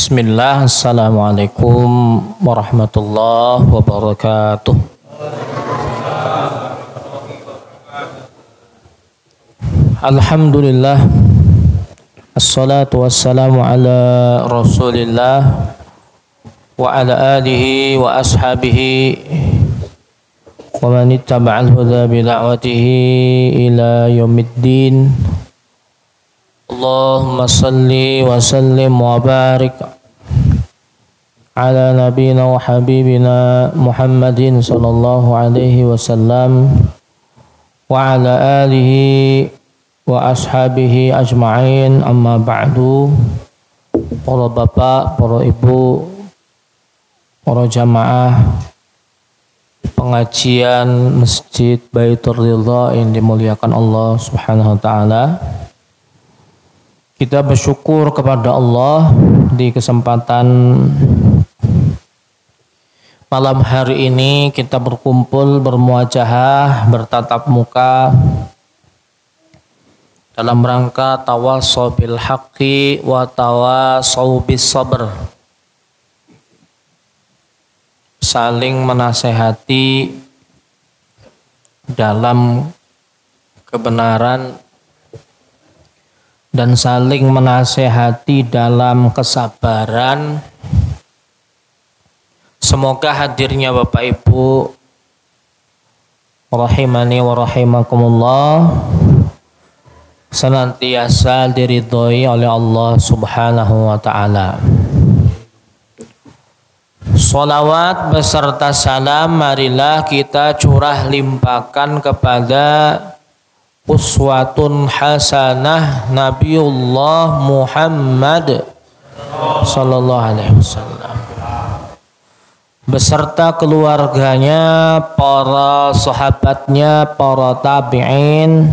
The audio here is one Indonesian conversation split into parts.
Bismillah, Assalamualaikum warahmatullahi wabarakatuh. Alhamdulillah, assalatu wassalamu ala rasulillah wa ala alihi wa ashabihi wa man ittaba'al huda bida'watihi ila yaumiddin. Allahumma salli wa sallim wa barik ala nabiyina wa habibina Muhammadin sallallahu alaihi wasallam wa ala alihi wa ashabihi ajma'in, amma ba'du. Para bapak, para ibu, para jamaah pengajian Masjid Baitur Ridha yang dimuliakan Allah Subhanahu wa taala. Kita bersyukur kepada Allah di kesempatan malam hari ini kita berkumpul, bermuajahah, bertatap muka dalam rangka tawassaw bil haqqi wa tawassaw bis sabr. Saling menasehati dalam kebenaran dan saling menasehati dalam kesabaran. Semoga hadirnya Bapak Ibu rahimani wa rahimakumullah senantiasa diridhoi oleh Allah Subhanahu wa taala. Sholawat beserta salam marilah kita curah limpahkan kepada uswatun hasanah Nabiullah Muhammad sallallahu alaihi wasallam beserta keluarganya, para sahabatnya, para tabi'in,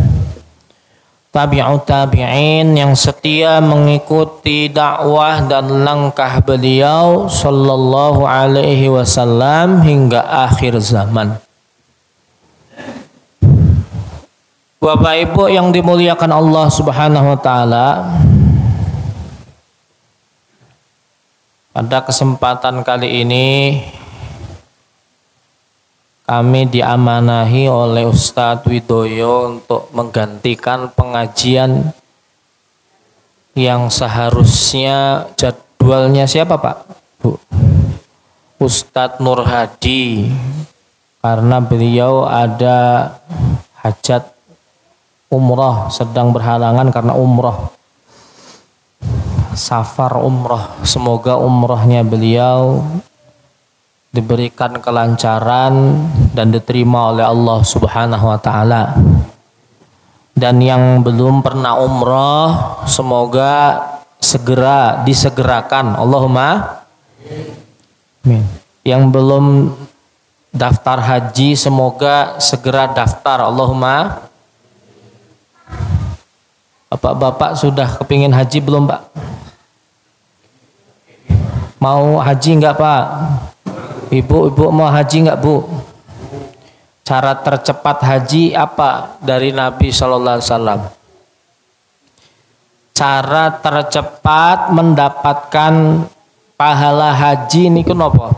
tabi'ut tabi'in yang setia mengikuti dakwah dan langkah beliau sallallahu alaihi wasallam hingga akhir zaman. Bapak Ibu yang dimuliakan Allah Subhanahu wa taala, pada kesempatan kali ini kami diamanahi oleh Ustadz Widoyo untuk menggantikan pengajian yang seharusnya jadwalnya siapa Pak? Bu? Ustadz Nur Hadi, karena beliau ada hajat umrah, sedang berhalangan karena umrah, safar umrah. Semoga umrahnya beliau diberikan kelancaran dan diterima oleh Allah Subhanahu wa taala. Dan yang belum pernah umrah semoga segera disegerakan, Allahumma amin. Yang belum daftar haji semoga segera daftar, Allahumma. Bapak-bapak sudah kepingin haji belum Pak? Mau haji enggak Pak? Ibu-ibu mau haji enggak Bu? Cara tercepat haji apa dari Nabi Sallallahu Alaihi Wasallam? Cara tercepat mendapatkan pahala haji niku napa?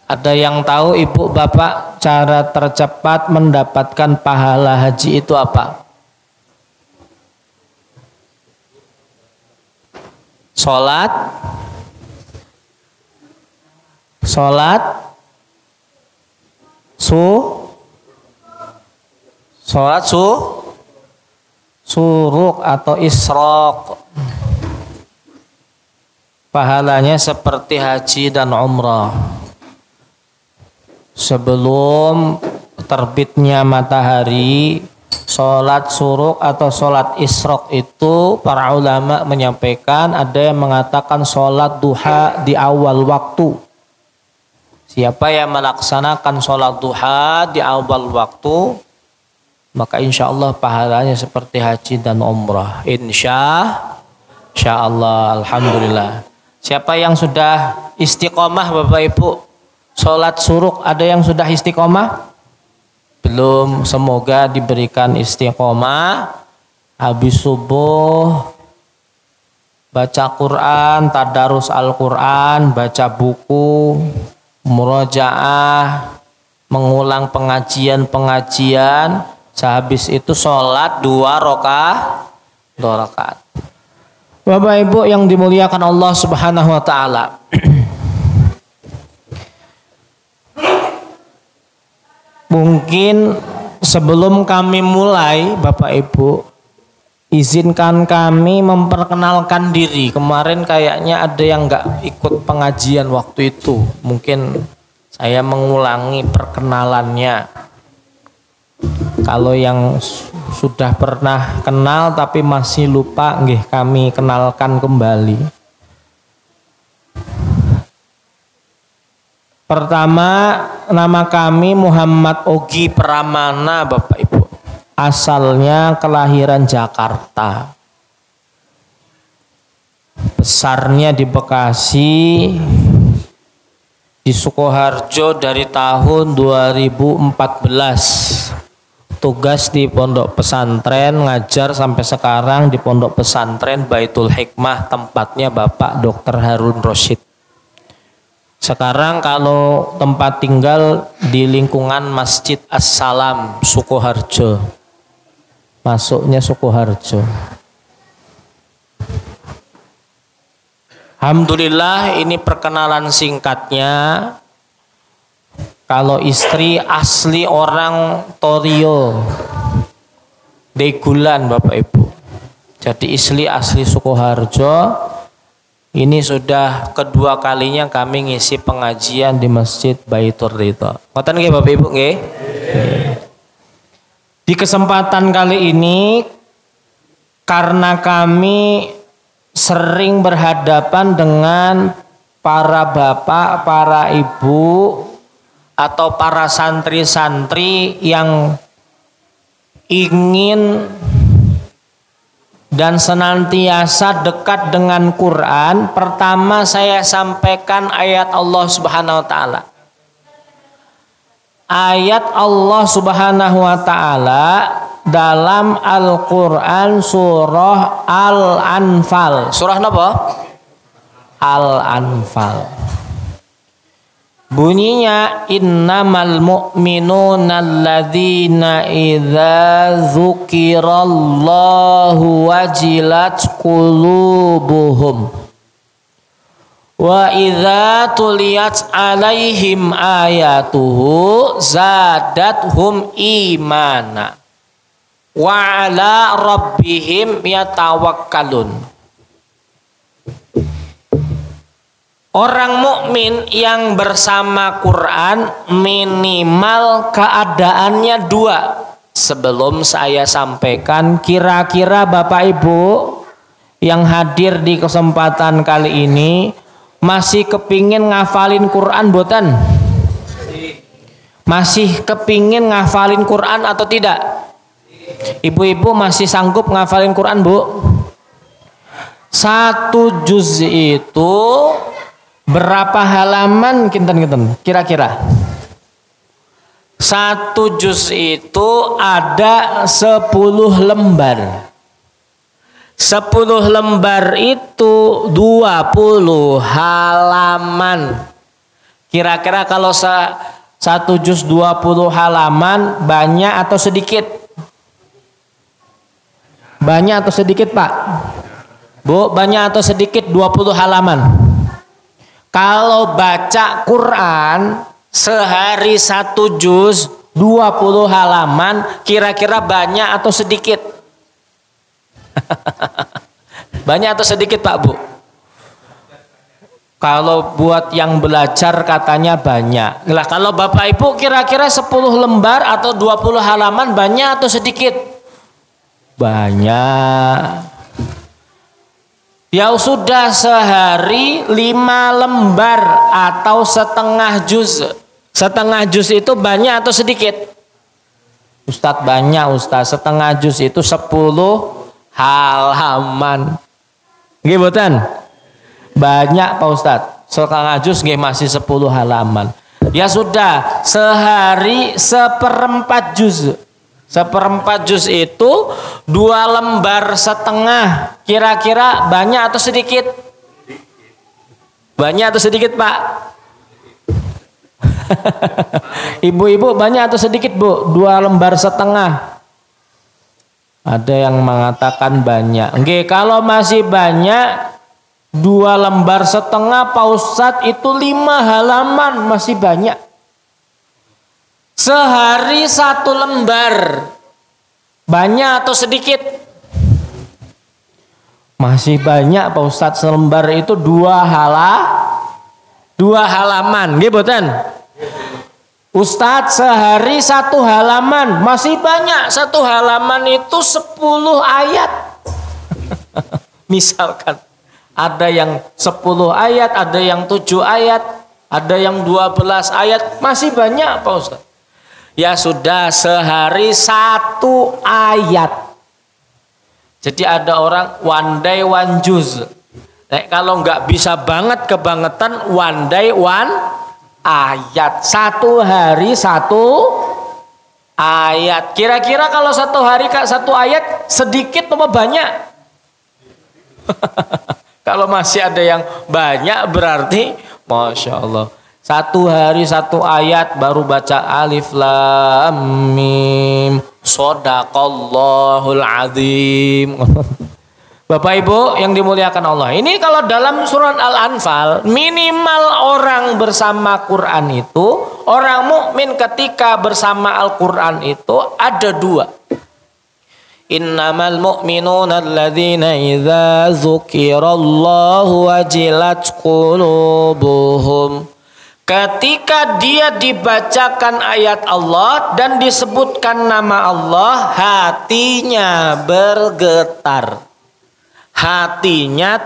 Ada yang tahu ibu bapak cara tercepat mendapatkan pahala haji itu apa? Sholat suruk atau isrok. Pahalanya seperti haji dan umrah. Sebelum terbitnya matahari, sholat suruk atau sholat isrok itu para ulama menyampaikan, ada yang mengatakan sholat duha di awal waktu. Siapa yang melaksanakan sholat duha di awal waktu, maka insya Allah pahalanya seperti haji dan umrah. Insya Allah, alhamdulillah. Siapa yang sudah istiqomah Bapak Ibu? Sholat suruk ada yang sudah istiqomah? Belum, semoga diberikan istiqomah. Habis subuh baca Quran, tadarus Al-Quran, baca buku, murojaah, mengulang pengajian-pengajian. Sehabis itu sholat 2 rakaat. Bapak Ibu yang dimuliakan Allah Subhanahu wa taala. Mungkin sebelum kami mulai, Bapak Ibu, izinkan kami memperkenalkan diri. Kemarin kayaknya ada yang nggak ikut pengajian waktu itu. Mungkin saya mengulangi perkenalannya. Kalau yang sudah pernah kenal tapi masih lupa, nggih kami kenalkan kembali. Pertama, nama kami Muhammad Ogi Pramana, Bapak Ibu. Asalnya kelahiran Jakarta. Besarnya di Bekasi, di Sukoharjo dari tahun 2014. Tugas di pondok pesantren, ngajar sampai sekarang di pondok pesantren Baitul Hikmah, tempatnya Bapak Dr. Harun Rosyid. Sekarang kalau tempat tinggal di lingkungan Masjid As-Salam, Sukoharjo. Masuknya Sukoharjo. Alhamdulillah, ini perkenalan singkatnya. Kalau istri asli orang Torio, Degulan, Bapak Ibu. Jadi istri asli Sukoharjo. Ini sudah kedua kalinya kami ngisi pengajian di Masjid Baitur Ridho. Ngoten nggih Bapak Ibu nggih? Di kesempatan kali ini, karena kami sering berhadapan dengan para bapak, para ibu, atau para santri-santri yang ingin dan senantiasa dekat dengan Quran, pertama saya sampaikan ayat Allah Subhanahu wa taala. Ayat Allah Subhanahu wa taala dalam Al-Qur'an surah Al-Anfal. Surah apa? Al-Anfal. Bunyinya innamal mu'minuna alladzina idza dzukirallahu wajilat qulubuhum wa idza tuliyat alaihim ayatuhu zadathum imana wa ala rabbihim yatawakkalun. Orang mukmin yang bersama Quran minimal keadaannya 2. Sebelum saya sampaikan, kira-kira Bapak Ibu yang hadir di kesempatan kali ini masih kepingin ngafalin Quran boten? Masih kepingin ngafalin Quran atau tidak? Ibu-ibu masih sanggup ngafalin Quran, Bu? 1 juz itu berapa halaman kinten-kinten kira-kira? 1 juz itu ada 10 lembar. 10 lembar itu 20 halaman. Kira-kira kalau 1 juz 20 halaman banyak atau sedikit? Banyak atau sedikit, Pak? Bu, banyak atau sedikit 20 halaman? Kalau baca Quran sehari 1 juz 20 halaman, kira-kira banyak atau sedikit? Banyak atau sedikit, Pak, Bu? Kalau buat yang belajar katanya banyak. Lah kalau Bapak Ibu kira-kira 10 lembar atau 20 halaman banyak atau sedikit? Banyak. Ya sudah, sehari 5 lembar atau setengah juz. Setengah juz itu banyak atau sedikit? Ustadz, banyak Ustadz. Setengah juz itu 10 halaman. Nggih mboten? Banyak Pak Ustadz. Setengah juz nggih masih 10 halaman. Ya sudah, sehari 1/4 juz. Seperempat juz itu 2 lembar setengah. Kira-kira banyak atau sedikit? Banyak atau sedikit, Pak? Ibu-ibu banyak atau sedikit, Bu? 2 lembar setengah. Ada yang mengatakan banyak. Oke, kalau masih banyak 2 lembar setengah, Pak Ustadz, itu 5 halaman, masih banyak. Sehari 1 lembar. Banyak atau sedikit? Masih banyak, Pak Ustadz. Selembar itu 2 halaman. Nggih mboten? Ustadz, sehari 1 halaman. Masih banyak. 1 halaman itu 10 ayat. Misalkan ada yang 10 ayat, ada yang 7 ayat, ada yang 12 ayat. Masih banyak, Pak Ustadz. Ya sudah, sehari 1 ayat. Jadi ada orang one day one juz. Kalau nggak bisa banget kebangetan, one day one ayat. 1 hari 1 ayat. Kira-kira kalau 1 hari 1 ayat sedikit atau banyak? Kalau masih ada yang banyak berarti Masya Allah. 1 hari 1 ayat baru baca alif lam mim shadaqallahul azim. Bapak Ibu yang dimuliakan Allah. Ini kalau dalam surat Al-Anfal, minimal orang bersama Quran itu, orang mukmin ketika bersama Al-Quran itu ada 2. Innamal mu'minuna alladzina idza dzukirallahu wajilat qulubuhum. Ketika dia dibacakan ayat Allah dan disebutkan nama Allah, hatinya bergetar. Hatinya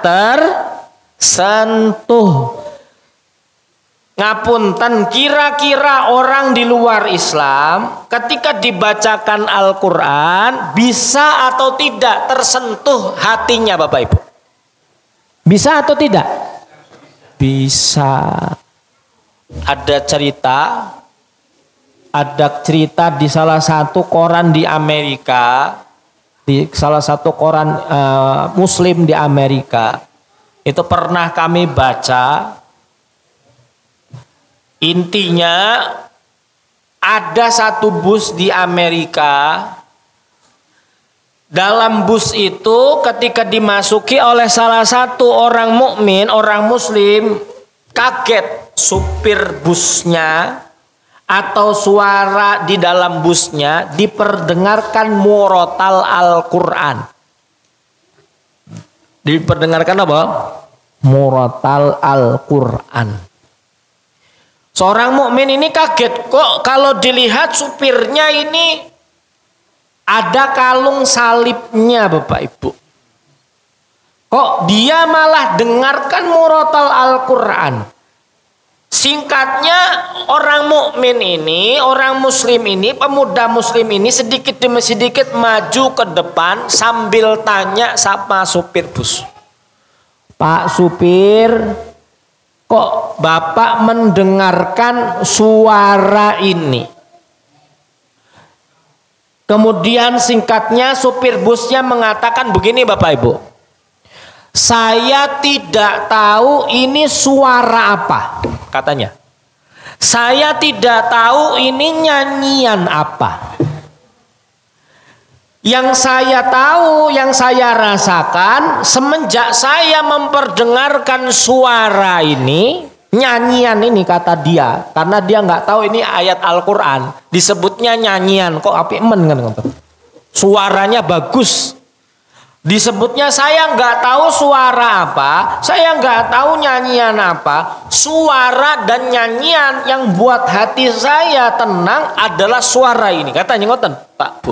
tersentuh. Ngapunten, kira-kira orang di luar Islam ketika dibacakan Al-Quran bisa atau tidak tersentuh hatinya, Bapak Ibu? Bisa atau tidak? Bisa. Ada cerita di salah satu koran di Amerika, di salah satu koran Muslim di Amerika. Itu pernah kami baca. Intinya ada satu bus di Amerika. Dalam bus itu ketika dimasuki oleh salah satu orang mukmin, orang Muslim, kaget supir busnya atau suara di dalam busnya diperdengarkan murotal Al-Quran. Diperdengarkan apa? Murotal Al-Quran. Seorang mukmin ini kaget, kok kalau dilihat supirnya ini ada kalung salibnya, Bapak Ibu. Kok dia malah dengarkan murotal Al-Quran. Singkatnya, orang mukmin ini, orang muslim ini, pemuda muslim ini sedikit demi sedikit maju ke depan sambil tanya sama supir bus. Pak supir, kok Bapak mendengarkan suara ini? Kemudian singkatnya supir busnya mengatakan begini, Bapak Ibu. Saya tidak tahu ini suara apa, katanya. Saya tidak tahu ini nyanyian apa. Yang saya tahu, yang saya rasakan semenjak saya memperdengarkan suara ini, nyanyian ini, kata dia, karena dia nggak tahu ini ayat Al-Quran, disebutnya nyanyian. Kok api men kan? Suaranya bagus. Disebutnya saya nggak tahu suara apa, saya nggak tahu nyanyian apa. Suara dan nyanyian yang buat hati saya tenang adalah suara ini. Katanya ngoten, Pak Bu.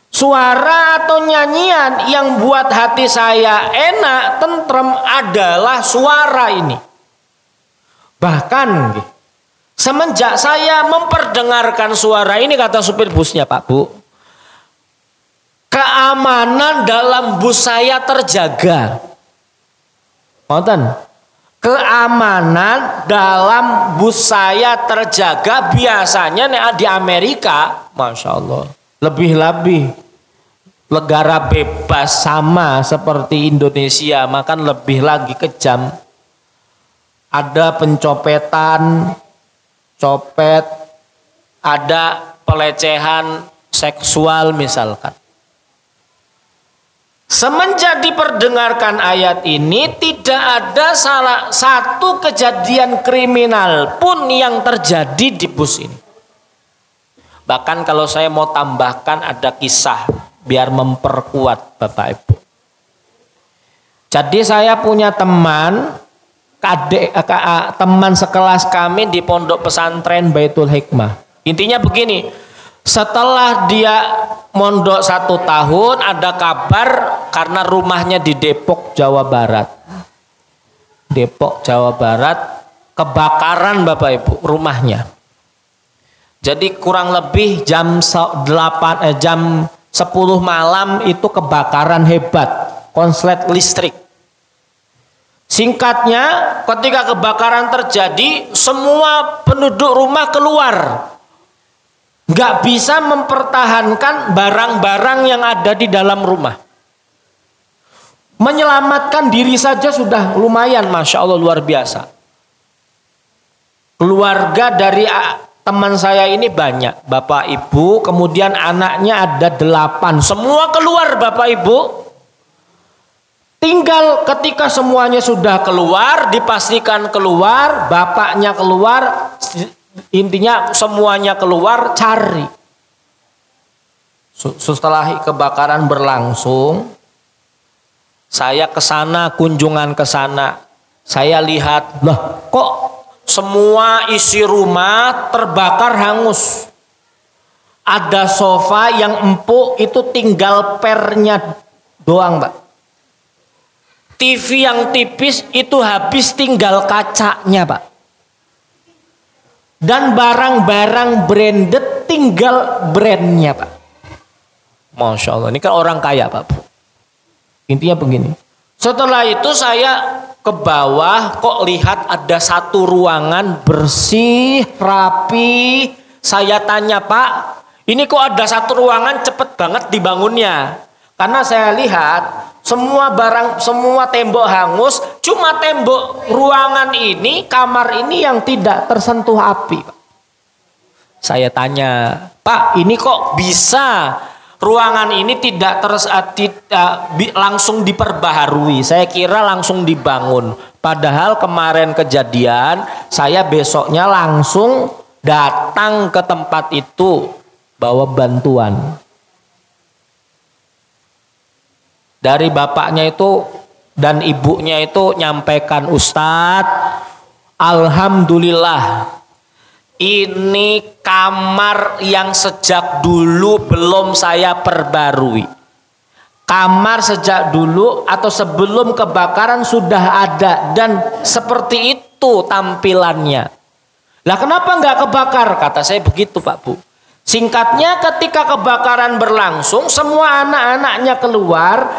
Suara atau nyanyian yang buat hati saya enak, tentrem adalah suara ini. Bahkan semenjak saya memperdengarkan suara ini, kata supir busnya, Pak Bu, keamanan dalam bus saya terjaga. Nonton. keamanan dalam bus saya terjaga. Biasanya nih di Amerika, Masya Allah, lebih-lebih negara bebas sama seperti Indonesia, makan lebih lagi kejam. Ada pencopetan, copet, ada pelecehan seksual misalkan. Semenjak diperdengarkan ayat ini, tidak ada salah satu kejadian kriminal pun yang terjadi di bus ini. Bahkan kalau saya mau tambahkan ada kisah biar memperkuat Bapak Ibu. Jadi saya punya teman, teman sekelas kami di pondok pesantren Baitul Hikmah. Intinya begini, setelah dia mondok 1 tahun, ada kabar karena rumahnya di Depok, Jawa Barat. Depok, Jawa Barat, kebakaran Bapak Ibu rumahnya. Jadi kurang lebih jam 10 malam itu kebakaran hebat, konslet listrik. Singkatnya, ketika kebakaran terjadi, semua penduduk rumah keluar. Nggak bisa mempertahankan barang-barang yang ada di dalam rumah. Menyelamatkan diri saja sudah lumayan, Masya Allah, luar biasa. Keluarga dari teman saya ini banyak, Bapak Ibu, kemudian anaknya ada 8. Semua keluar Bapak Ibu. Tinggal ketika semuanya sudah keluar, dipastikan keluar, bapaknya keluar, intinya semuanya keluar, cari. Setelah kebakaran berlangsung, saya ke sana, kunjungan ke sana. Saya lihat, lah kok semua isi rumah terbakar hangus. Ada sofa yang empuk itu tinggal pernya doang, Pak. TV yang tipis itu habis tinggal kacanya, Pak. Dan barang-barang branded tinggal brandnya, Pak. Masya Allah, ini kan orang kaya, Pak. Intinya begini. Setelah itu saya ke bawah, kok lihat ada satu ruangan bersih, rapi. Saya tanya, Pak, ini kok ada satu ruangan cepet banget dibangunnya? Karena saya lihat semua barang, semua tembok hangus, cuma tembok ruangan ini, kamar ini yang tidak tersentuh api, Pak. Saya tanya, Pak, ini kok bisa ruangan ini tidak langsung diperbaharui? Saya kira langsung dibangun. Padahal kemarin kejadian, saya besoknya langsung datang ke tempat itu bawa bantuan. Dari bapaknya itu dan ibunya itu nyampaikan, Ustadz, alhamdulillah ini kamar yang sejak dulu belum saya perbarui. Kamar sejak dulu atau sebelum kebakaran sudah ada dan seperti itu tampilannya. Lah kenapa nggak kebakar? Kata saya begitu, Pak Bu. Singkatnya, ketika kebakaran berlangsung, semua anak-anaknya keluar,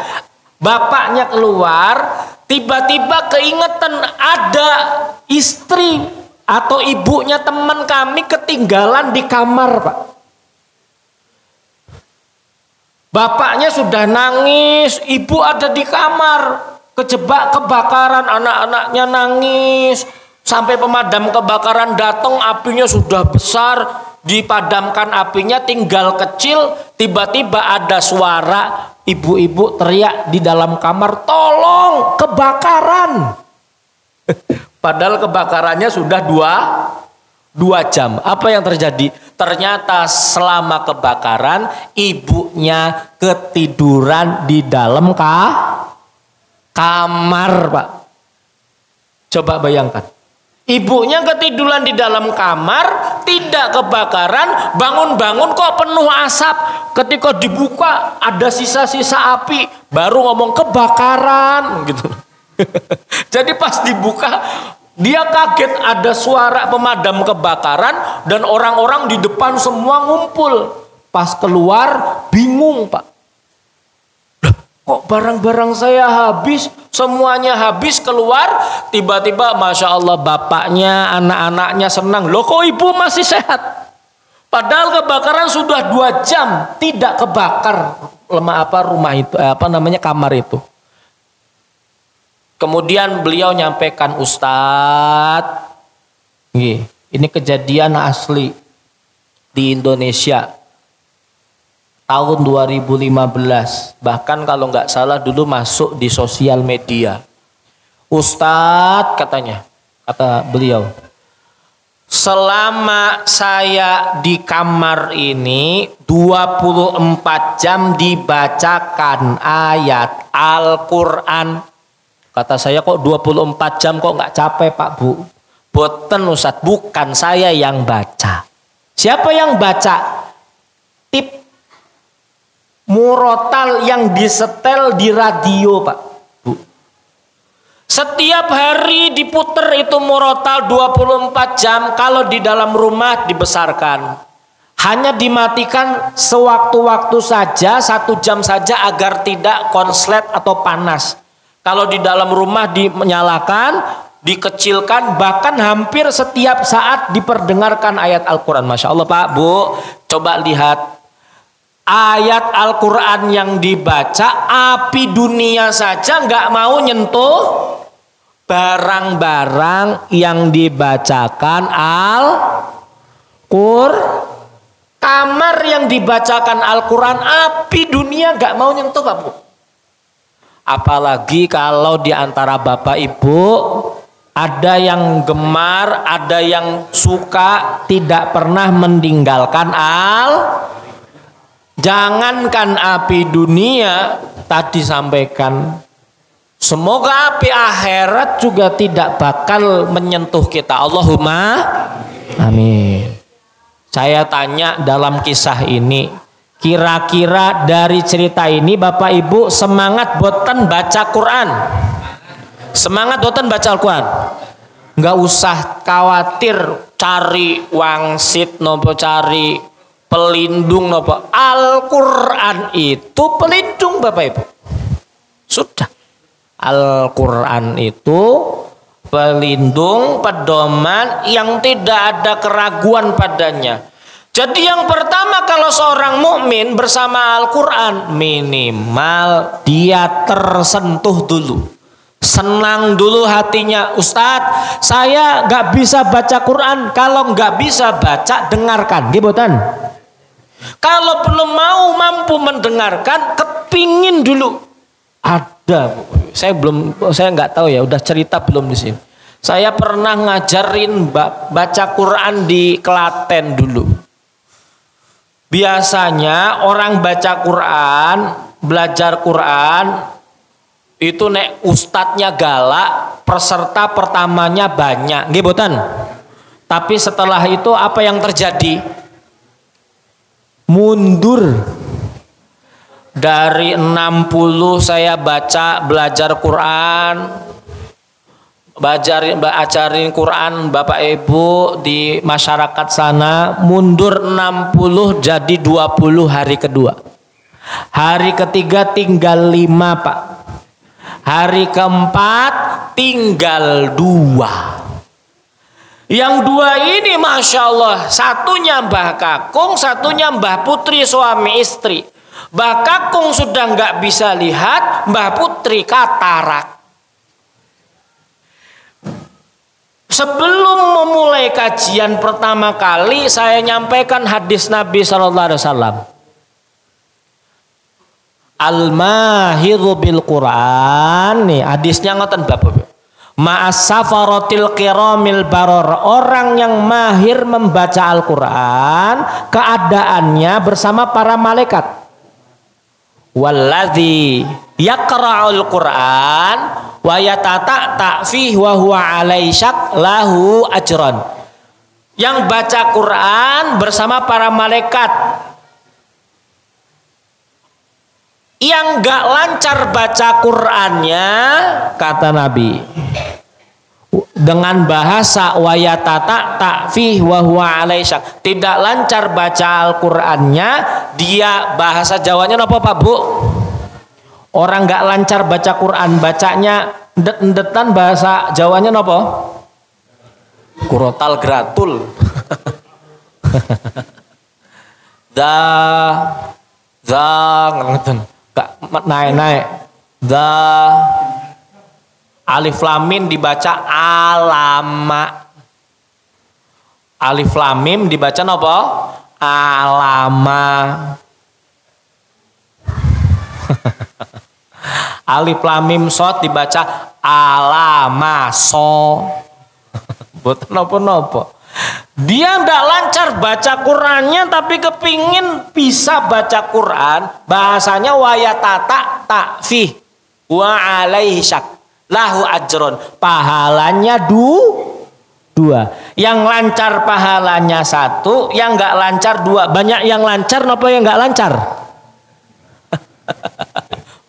bapaknya keluar, tiba-tiba keingetan ada istri atau ibunya teman kami ketinggalan di kamar, Pak. Bapaknya sudah nangis, ibu ada di kamar, kejebak kebakaran, anak-anaknya nangis, sampai pemadam kebakaran datang, apinya sudah besar. Dipadamkan apinya, tinggal kecil, tiba-tiba ada suara ibu-ibu teriak di dalam kamar, tolong kebakaran. Padahal kebakarannya sudah 2 jam. Apa yang terjadi? Ternyata selama kebakaran ibunya ketiduran di dalam kamar, Pak. Coba bayangkan. Ibunya ketiduran di dalam kamar, tidak kebakaran, bangun-bangun kok penuh asap. Ketika dibuka ada sisa-sisa api, baru ngomong kebakaran gitu. Jadi pas dibuka dia kaget, ada suara pemadam kebakaran dan orang-orang di depan semua ngumpul. Pas keluar bingung, Pak. Kok barang-barang saya habis, semuanya habis keluar, tiba-tiba Masya Allah bapaknya, anak-anaknya senang. Loh kok ibu masih sehat? Padahal kebakaran sudah 2 jam, tidak kebakar rumah itu, kamar itu. Kemudian beliau nyampaikan, Ustadz, ini kejadian asli di Indonesia. Tahun 2015, bahkan kalau nggak salah dulu masuk di sosial media. Ustadz katanya, kata beliau, selama saya di kamar ini 24 jam dibacakan ayat Al-Quran. Kata saya, kok 24 jam kok nggak capek Pak Bu? Boten Ustadz, bukan saya yang baca. Siapa yang baca? Tip murotal yang disetel di radio Pak Bu. Setiap hari diputer itu murotal 24 jam. Kalau di dalam rumah dibesarkan, hanya dimatikan sewaktu-waktu saja, 1 jam saja agar tidak konslet atau panas. Kalau di dalam rumah dinyalakan, dikecilkan, bahkan hampir setiap saat diperdengarkan ayat Al-Quran. Masya Allah Pak Bu, coba lihat ayat Al-Quran yang dibaca, api dunia saja nggak mau nyentuh barang-barang yang dibacakan Al-Quran. Kamar yang dibacakan Al-Quran, api dunia nggak mau nyentuh Pak Bu. Apalagi kalau di antara Bapak Ibu ada yang gemar, ada yang suka, tidak pernah meninggalkan jangankan api dunia, tadi sampaikan, semoga api akhirat juga tidak bakal menyentuh kita. Allahumma amin. Saya tanya dalam kisah ini, kira-kira dari cerita ini Bapak Ibu semangat boten baca Quran? Semangat boten baca Al-Quran? Nggak usah khawatir cari wangsit nopo, cari pelindung nopo. Al-Quran itu pelindung Bapak Ibu. Sudah. Al-Quran itu pelindung, pedoman yang tidak ada keraguan padanya. Jadi yang pertama, kalau seorang mukmin bersama Al-Quran, minimal dia tersentuh dulu, senang dulu hatinya. Ustadz, saya nggak bisa baca Quran. Kalau nggak bisa baca, dengarkan, gibotan. Kalau belum mampu mendengarkan, kepingin dulu. Ada, saya nggak tahu ya, udah cerita belum di sini. Saya pernah ngajarin baca Quran di Klaten dulu. Biasanya orang baca Quran, belajar Quran, itu nek ustadznya galak, peserta pertamanya banyak, nggih boten? Tapi setelah itu apa yang terjadi? Mundur. Dari 60 saya belajar Quran, ajarin Quran Bapak Ibu di masyarakat sana, mundur 60 jadi 20 hari kedua. Hari ketiga tinggal 5 Pak. Hari keempat tinggal 2. Yang 2 ini Masya Allah, satunya Mbah Kakung, satunya Mbah Putri, suami istri. Mbah Kakung sudah nggak bisa lihat, Mbah Putri katarak. Sebelum memulai kajian pertama kali, saya nyampaikan hadis Nabi SAW. Al-mahiru bil Quran, nih hadisnya ngoten Bapak. Ma'as safaratil kiramil baror, orang yang mahir membaca Al-Quran, keadaannya bersama para malaikat. Walladzi yaqra'ul Qur'an wa yatata'ta fihi wa huwa alaisyak lahu ajran. Yang baca Quran bersama para malaikat. Yang gak lancar baca Qur'annya, kata Nabi, dengan bahasa wa yatata'ta fihi wa huwa alaisyak, tidak lancar baca Al-Qur'annya, dia bahasa Jawanya apa Pak Bu? Orang nggak lancar baca Quran, bacanya endet-endetan, bahasa Jawanya nopo? Kurotal gratul. Ngeten. Gak naik. Alif lam mim dibaca alama. Alif lam mim dibaca nopo? Alama. Alif lam mim shad dibaca alama so. Boten nopo-nopo. Dia ndak lancar baca Qurannya tapi kepingin bisa baca Quran, bahasanya wayatata ta'fi wa alaihi syak lahu ajron, pahalanya dua. Yang lancar pahalanya satu, yang nggak lancar dua. Banyak yang lancar, apa yang nggak lancar?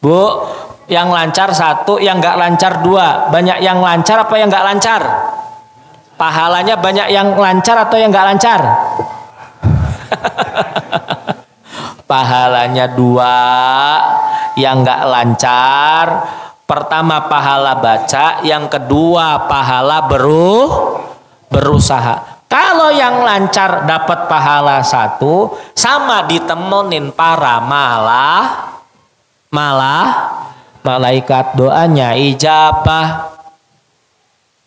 Bu, yang lancar satu, yang nggak lancar dua. Banyak yang lancar apa yang nggak lancar? Pahalanya banyak yang lancar atau yang nggak lancar? Pahalanya dua, yang nggak lancar. Pertama pahala baca, yang kedua pahala berusaha. Kalau yang lancar dapat pahala satu, sama ditemenin para malaikat, doanya ijabah,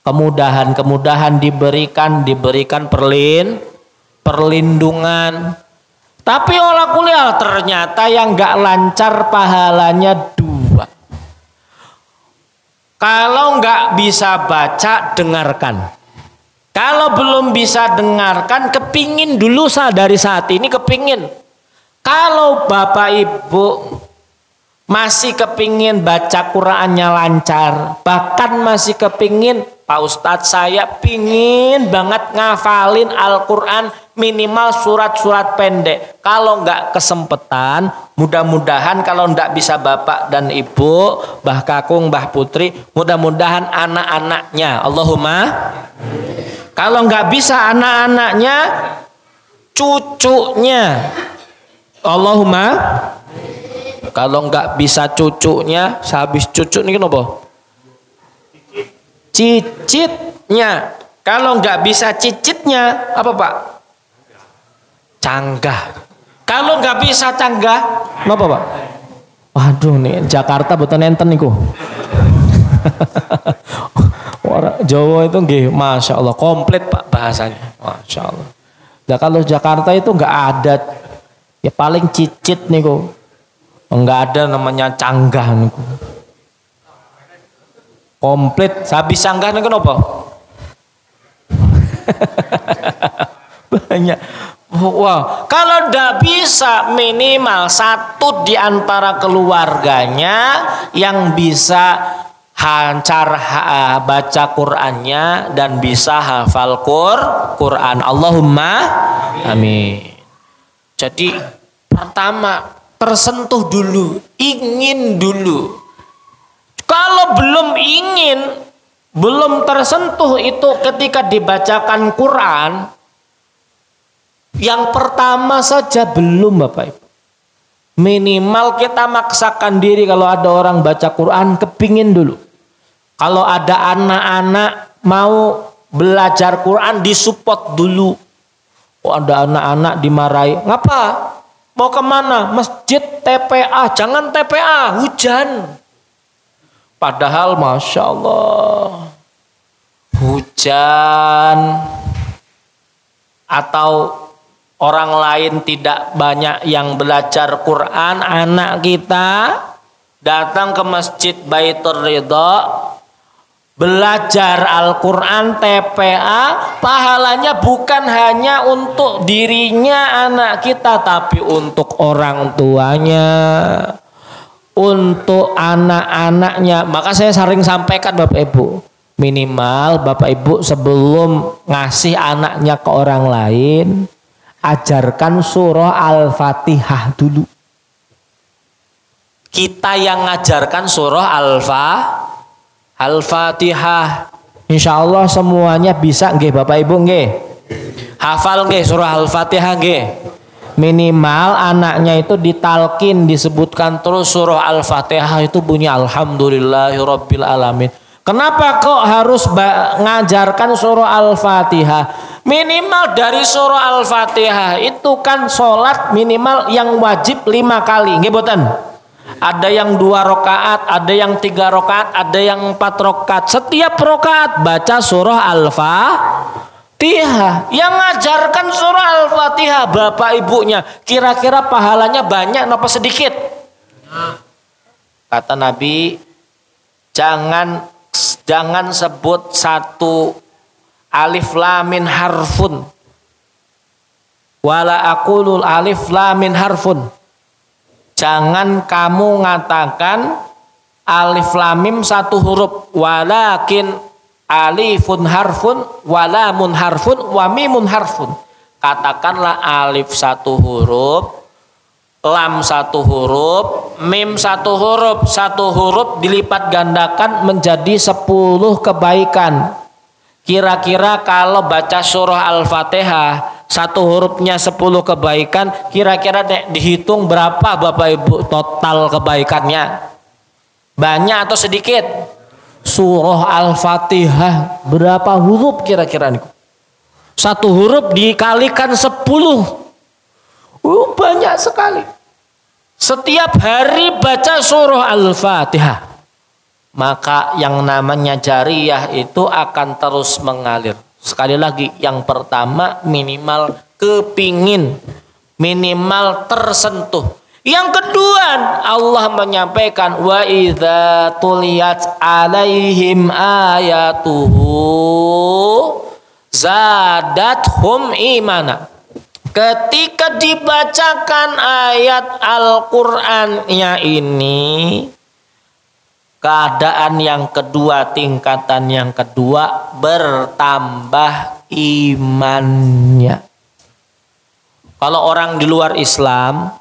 kemudahan diberikan perlindungan. Tapi olah kuliah ternyata yang nggak lancar pahalanya dua. Kalau nggak bisa baca, dengarkan. Kalau belum bisa dengarkan, kepingin dulu dari saat ini kepingin. Kalau Bapak Ibu masih kepingin baca Qurannya lancar, bahkan masih kepingin, Pak Ustadz saya pingin banget ngafalin Al-Quran minimal surat-surat pendek. Kalau nggak kesempatan, mudah-mudahan kalau nggak bisa Bapak dan Ibu, Mbah Kakung, Mbah Putri, mudah-mudahan anak-anaknya, Allahumma. Kalau nggak bisa anak-anaknya, cucunya, Allahumma. Kalau nggak bisa cucunya, sehabis cucu ini kenapa? Cicitnya. Kalau nggak bisa cicitnya, apa Pak? Canggah. Kalau nggak bisa canggah, kenapa Pak? Waduh nih Jakarta betul nenten niku. Orang Jawa itu nggih, masya Allah komplit Pak bahasanya, masya Allah. Nah kalau Jakarta itu nggak ada, ya paling cicit niku. Enggak ada namanya canggah niku. Komplit, habis canggah niku napa? Banyak. Wah, kalau ndak bisa minimal satu di antara keluarganya yang bisa lancar baca Qur'annya dan bisa hafal Qur'an. Allahumma amin. Jadi pertama tersentuh dulu, ingin dulu. Kalau belum ingin, belum tersentuh itu ketika dibacakan Quran, yang pertama saja belum Bapak Ibu. Minimal kita maksakan diri kalau ada orang baca Quran, kepingin dulu. Kalau ada anak-anak mau belajar Quran, disupport dulu. Oh, ada anak-anak dimarahi, ngapa? Mau kemana? Masjid TPA, jangan TPA, hujan. Padahal Masya Allah, hujan atau orang lain tidak banyak yang belajar Quran, anak kita datang ke Masjid Baitur Ridha, belajar Al-Quran TPA, pahalanya bukan hanya untuk dirinya anak kita, tapi untuk orang tuanya, untuk anak-anaknya. Maka saya sering sampaikan Bapak Ibu, minimal Bapak Ibu sebelum ngasih anaknya ke orang lain, ajarkan surah Al-Fatihah dulu. Kita yang ngajarkan surah Al-Fatihah. Insya Allah semuanya bisa nggih Bapak Ibu nggih. Hafal nggih surah Al-Fatihah nggih. Minimal anaknya itu ditalkin, disebutkan terus surah Al-Fatihah itu bunyi Alhamdulillahirabbil alamin. Kenapa kok harus ngajarkan surah Al-Fatihah? Minimal dari surah Al-Fatihah itu kan sholat minimal yang wajib 5 kali, nggih boten? Ada yang 2 rakaat, ada yang 3 rakaat, ada yang 4 rakaat. Setiap rakaat baca surah Al-Fatihah. Yang ngajarkan surah Al-Fatihah bapak ibunya, kira-kira pahalanya banyak apa sedikit? Kata Nabi, jangan sebut satu alif lam mim harfun. Wala aqulul alif lam mim harfun. Jangan kamu ngatakan alif lam mim satu huruf, walakin alifun harfun, walamun harfun, wa mimun harfun. Katakanlah alif satu huruf, lam satu huruf, mim satu huruf dilipat gandakan menjadi 10 kebaikan. Kira-kira kalau baca surah Al-Fatihah satu hurufnya 10 kebaikan, kira-kira dihitung berapa Bapak Ibu total kebaikannya? Banyak atau sedikit? Surah Al-Fatihah berapa huruf kira-kira nih? Satu huruf dikalikan 10. Banyak sekali. Setiap hari baca surah Al-Fatihah, maka yang namanya jariyah itu akan terus mengalir. Sekali lagi, yang pertama minimal kepingin, minimal tersentuh. Yang kedua, Allah menyampaikan wa idza tuliyat alaihim ayatuhu zadathum imana. Ketika dibacakan ayat Al-Qur'annya ini, keadaan yang kedua, tingkatan yang kedua, bertambah imannya. Kalau orang di luar Islam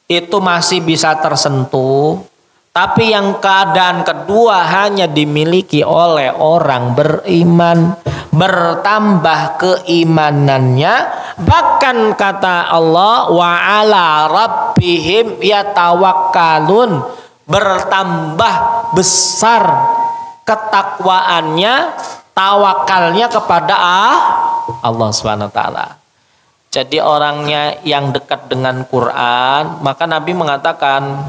itu masih bisa tersentuh, tapi yang keadaan kedua hanya dimiliki oleh orang beriman, bertambah keimanannya, bahkan kata Allah wa ala rabbihim yatawakkalun, bertambah besar ketakwaannya, tawakalnya kepada Allah Subhanahu wa taala. Jadi orangnya yang dekat dengan Quran, maka Nabi mengatakan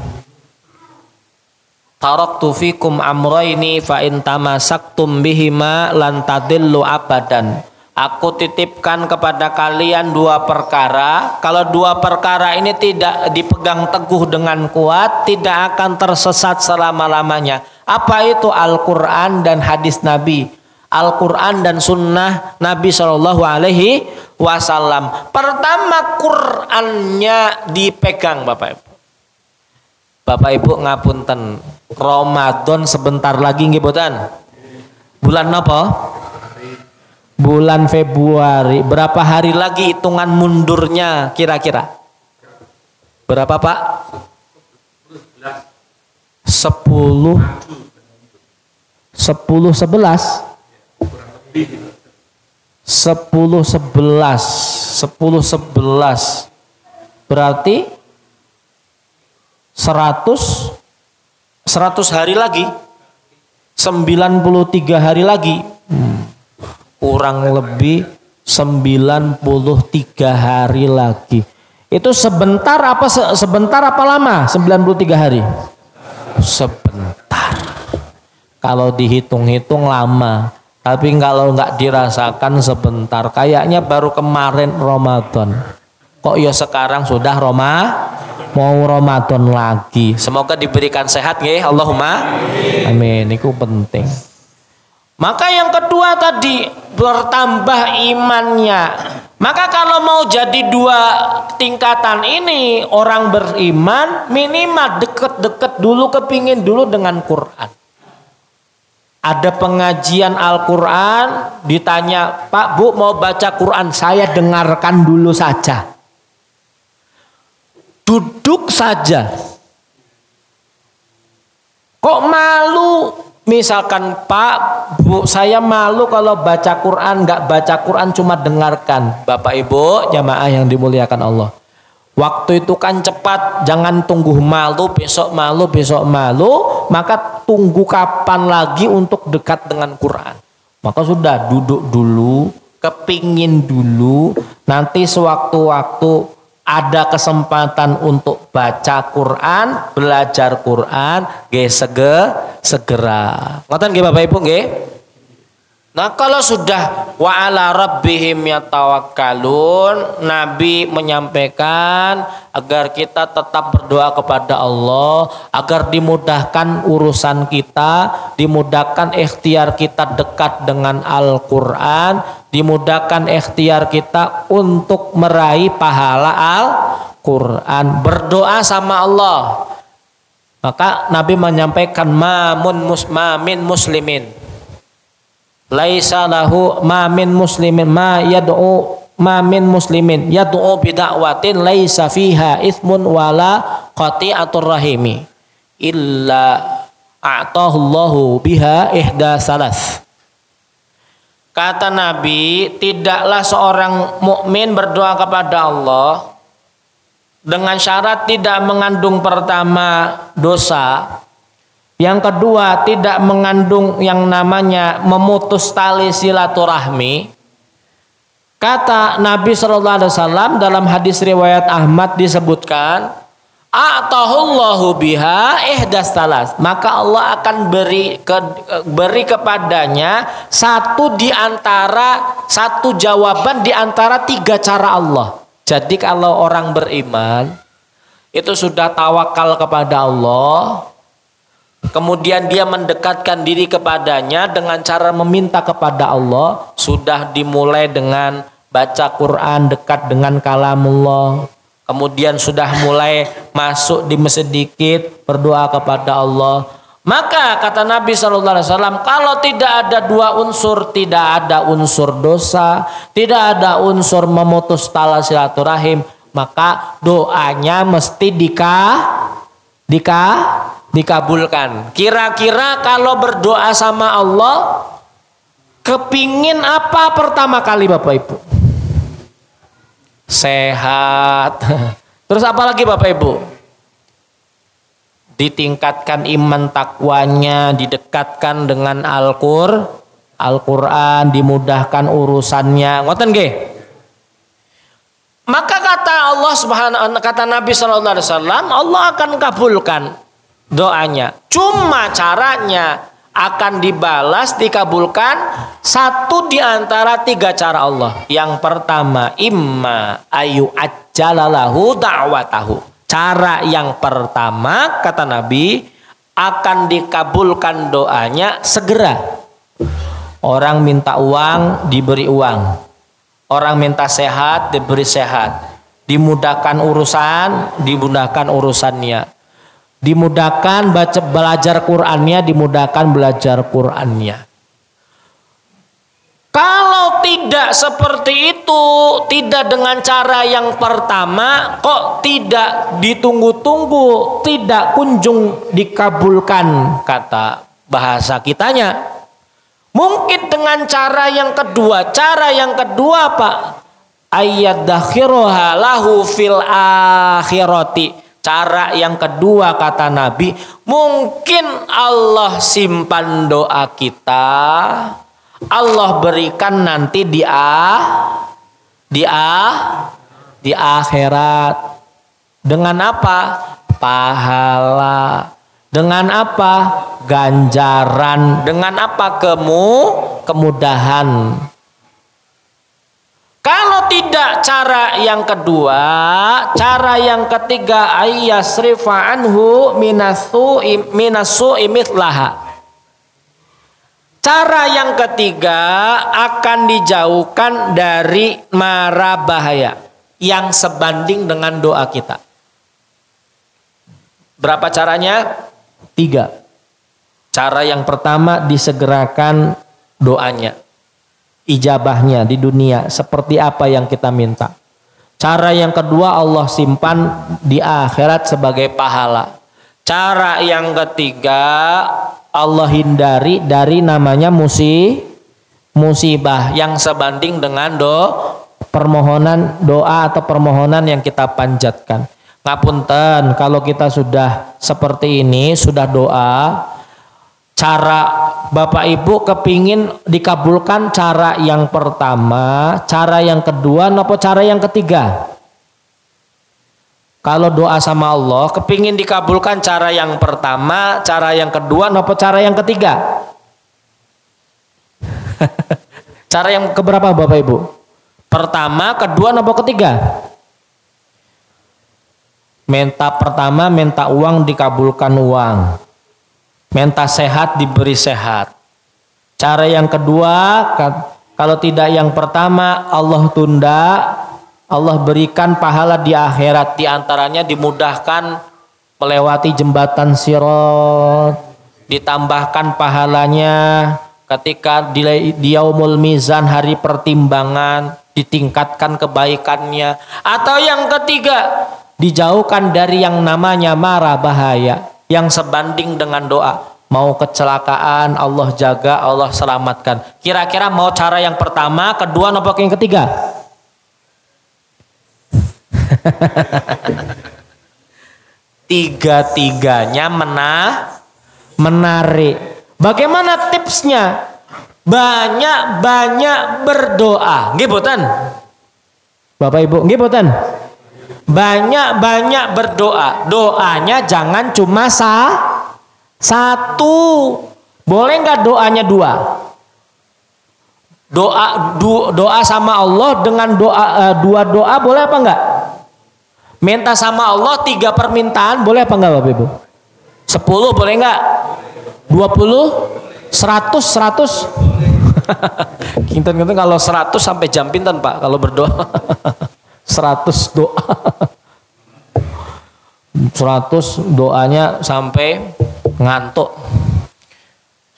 taraktu fikum amrayni fa in tamasaktum bihima lan tadillu abadan. Aku titipkan kepada kalian 2 perkara. Kalau 2 perkara ini tidak dipegang teguh dengan kuat, tidak akan tersesat selama-lamanya. Apa itu? Al-Quran dan hadis Nabi, Al-Quran dan sunnah Nabi SAW. Pertama, Qurannya dipegang Bapak Ibu. Bapak Ibu ngapunten, Ramadan sebentar lagi nggih boten? Bulan apa? Bulan Februari. Berapa hari lagi hitungan mundurnya kira-kira? Berapa Pak? 10 11 berarti 100 hari lagi, 93 hari lagi, kurang lebih 93 hari lagi. Itu sebentar apa lama? 93 hari. Sebentar. Kalau dihitung-hitung lama, tapi kalau nggak dirasakan sebentar. Kayaknya baru kemarin Ramadan. Kok ya sekarang sudah mau Ramadan lagi. Semoga diberikan sehat nggih, Allahumma amin. Itu penting. Maka yang kedua tadi, bertambah imannya. Maka kalau mau jadi 2 tingkatan ini, orang beriman minimal deket-deket dulu, kepingin dulu dengan Quran. Ada pengajian Al-Quran, ditanya, Pak, Bu, mau baca Quran, saya dengarkan dulu saja. Duduk saja. Kok malu? Misalkan, Pak, Bu, saya malu kalau baca Quran, nggak baca Quran, cuma dengarkan. Bapak Ibu, jamaah yang dimuliakan Allah. Waktu itu kan cepat, jangan tunggu malu, besok malu, maka tunggu kapan lagi untuk dekat dengan Quran. Maka sudah duduk dulu, kepingin dulu, nanti sewaktu-waktu ada kesempatan untuk baca Quran, belajar Quran, segera. Ngoten nggih Bapak Ibu nggih? Nah kalau sudah wa ala rabbihim yatawakkalun, Nabi menyampaikan agar kita tetap berdoa kepada Allah, agar dimudahkan urusan kita, dimudahkan ikhtiar kita dekat dengan Al-Quran, dimudahkan ikhtiar kita untuk meraih pahala Al-Quran, berdoa sama Allah. Maka Nabi menyampaikan mamin muslimin laisa lahu ma min muslimin yad'u bida'watin laisa fiha itsmun wala qati'atur rahimi illa a'tahu Allahu biha ihda salas. Kata Nabi, tidaklah seorang mukmin berdoa kepada Allah dengan syarat tidak mengandung pertama dosa, yang kedua tidak mengandung yang namanya memutus tali silaturahmi. Kata Nabi SAW dalam hadis riwayat Ahmad disebutkan, a'tahullahu biha ihdas talas, maka Allah akan beri kepadanya satu jawaban di antara tiga cara Allah. Jadi kalau orang beriman itu sudah tawakal kepada Allah, kemudian dia mendekatkan diri kepadanya dengan cara meminta kepada Allah, sudah dimulai dengan baca Quran, dekat dengan kalamullah, kemudian sudah mulai masuk di masjid dikit, berdoa kepada Allah. Maka kata Nabi SAW, kalau tidak ada dua unsur, tidak ada unsur dosa, tidak ada unsur memutus tali silaturahim, maka doanya mesti dikabulkan. Kira-kira kalau berdoa sama Allah, kepingin apa pertama kali Bapak Ibu? Sehat. Terus apa lagi Bapak Ibu? Ditingkatkan iman takwanya, didekatkan dengan Al-Quran, dimudahkan urusannya. Ngoten nggih? Maka kata Nabi SAW, Allah akan kabulkan doanya. Cuma caranya akan dibalas, dikabulkan satu di antara tiga cara Allah. Yang pertama, imma ayu ajjalalahu da'watahu. Cara yang pertama kata Nabi, akan dikabulkan doanya segera. Orang minta uang, diberi uang. Orang minta sehat, diberi sehat. Dimudahkan urusannya. Dimudahkan belajar Qur'annya, dimudahkan belajar Qur'annya. Kalau tidak seperti itu, tidak dengan cara yang pertama, kok tidak ditunggu-tunggu, tidak kunjung dikabulkan, kata bahasa kitanya. Mungkin dengan cara yang kedua. Cara yang kedua apa? Ayyadakhiruha lahu fil akhirati. Cara yang kedua kata Nabi, mungkin Allah simpan doa kita, Allah berikan nanti di akhirat. Dengan apa? Pahala. Dengan apa? Ganjaran. Dengan apa? Kemudahan. Kalau tidak cara yang kedua, cara yang ketiga, ayyasrifa anhu minasu'i mithlaha. Cara yang ketiga akan dijauhkan dari mara bahaya yang sebanding dengan doa kita. Berapa caranya? 3. Cara yang pertama, disegerakan doanya, ijabahnya di dunia seperti apa yang kita minta. Cara yang kedua, Allah simpan di akhirat sebagai pahala. Cara yang ketiga, Allah hindari dari namanya musibah yang sebanding dengan permohonan doa atau permohonan yang kita panjatkan. Ngapunten kalau kita sudah seperti ini, sudah doa, cara Bapak Ibu kepingin dikabulkan cara yang pertama, cara yang kedua, nopo cara yang ketiga? Kalau doa sama Allah kepingin dikabulkan cara yang pertama, cara yang kedua, nopo cara yang ketiga? Cara yang keberapa Bapak Ibu? Pertama, kedua, nopo ketiga? Minta pertama, minta uang dikabulkan uang. Minta sehat diberi sehat. Cara yang kedua, kalau tidak yang pertama, Allah tunda, Allah berikan pahala di akhirat. Di antaranya dimudahkan melewati jembatan Sirat, ditambahkan pahalanya ketika di yaumul mizan, hari pertimbangan, ditingkatkan kebaikannya. Atau yang ketiga, dijauhkan dari yang namanya mara bahaya yang sebanding dengan doa. Mau kecelakaan, Allah jaga, Allah selamatkan. Kira-kira mau cara yang pertama, kedua, nopo yang ketiga? Tiga-tiganya menarik. Bagaimana tipsnya? Banyak-banyak berdoa. Nggih boten? Bapak Ibu, nggih boten? Banyak-banyak berdoa. Doanya jangan cuma satu. Boleh nggak doanya dua? Doa sama Allah dengan dua doa boleh apa enggak? Minta sama Allah 3 permintaan boleh apa enggak Bapak Ibu? 10 boleh enggak? 20? 100? Kinten-kinten kalau 100 sampai jam pinten Pak kalau berdoa? 100 doa. 100 doanya sampai ngantuk.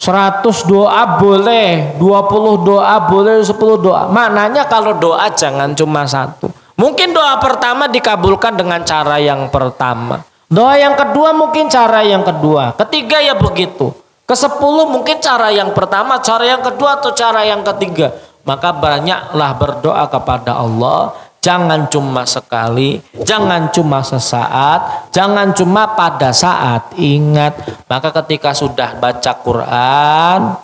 100 doa boleh, 20 doa boleh, 10 doa. Maknanya kalau doa jangan cuma satu. Mungkin doa pertama dikabulkan dengan cara yang pertama. Doa yang kedua mungkin cara yang kedua. Ketiga ya begitu. Ke-10 mungkin cara yang pertama, cara yang kedua atau cara yang ketiga. Maka banyaklah berdoa kepada Allah. Jangan cuma sekali, jangan cuma sesaat, jangan cuma pada saat ingat. Maka ketika sudah baca Quran,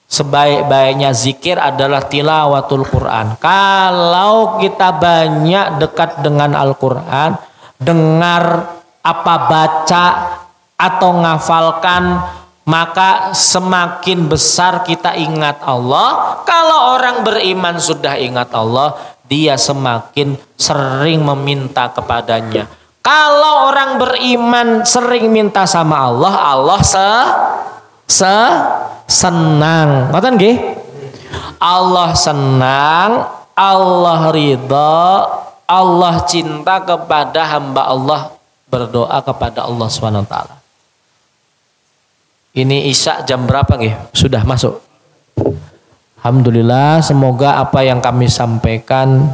sebaik-baiknya zikir adalah tilawatul Quran. Kalau kita banyak dekat dengan Al-Quran, dengar apa baca atau ngafalkan, maka semakin besar kita ingat Allah. Kalau orang beriman sudah ingat Allah, dia semakin sering meminta kepadanya. Kalau orang beriman sering minta sama Allah, Allah senang. Ngoten nggih? Allah senang, Allah ridha, Allah cinta kepada hamba Allah berdoa kepada Allah SWT. Ini Isya jam berapa nggih? Sudah masuk. Alhamdulillah, semoga apa yang kami sampaikan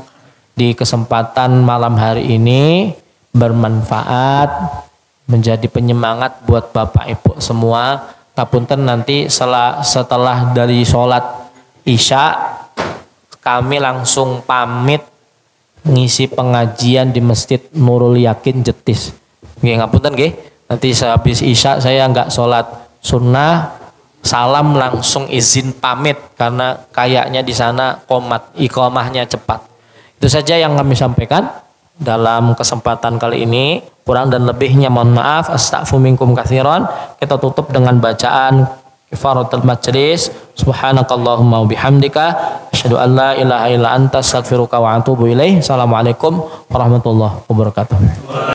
di kesempatan malam hari ini bermanfaat, menjadi penyemangat buat Bapak Ibu semua. Tapunten nanti setelah dari sholat Isya kami langsung pamit ngisi pengajian di Masjid Nurul Yakin Jetis. Nggih ngapunten nggih. Nanti sehabis Isya saya nggak sholat sunnah, salam langsung izin pamit karena kayaknya di sana iqamahnya cepat. Itu saja yang kami sampaikan dalam kesempatan kali ini. Kurang dan lebihnya mohon maaf. Astaghfiru minkum katsiran. Kita tutup dengan bacaan kifaratul majlis. Subhanakallahumma wa bihamdika asyhadu an la ilaha illa anta astaghfiruka wa atubu ilaih. Assalamualaikum warahmatullahi wabarakatuh.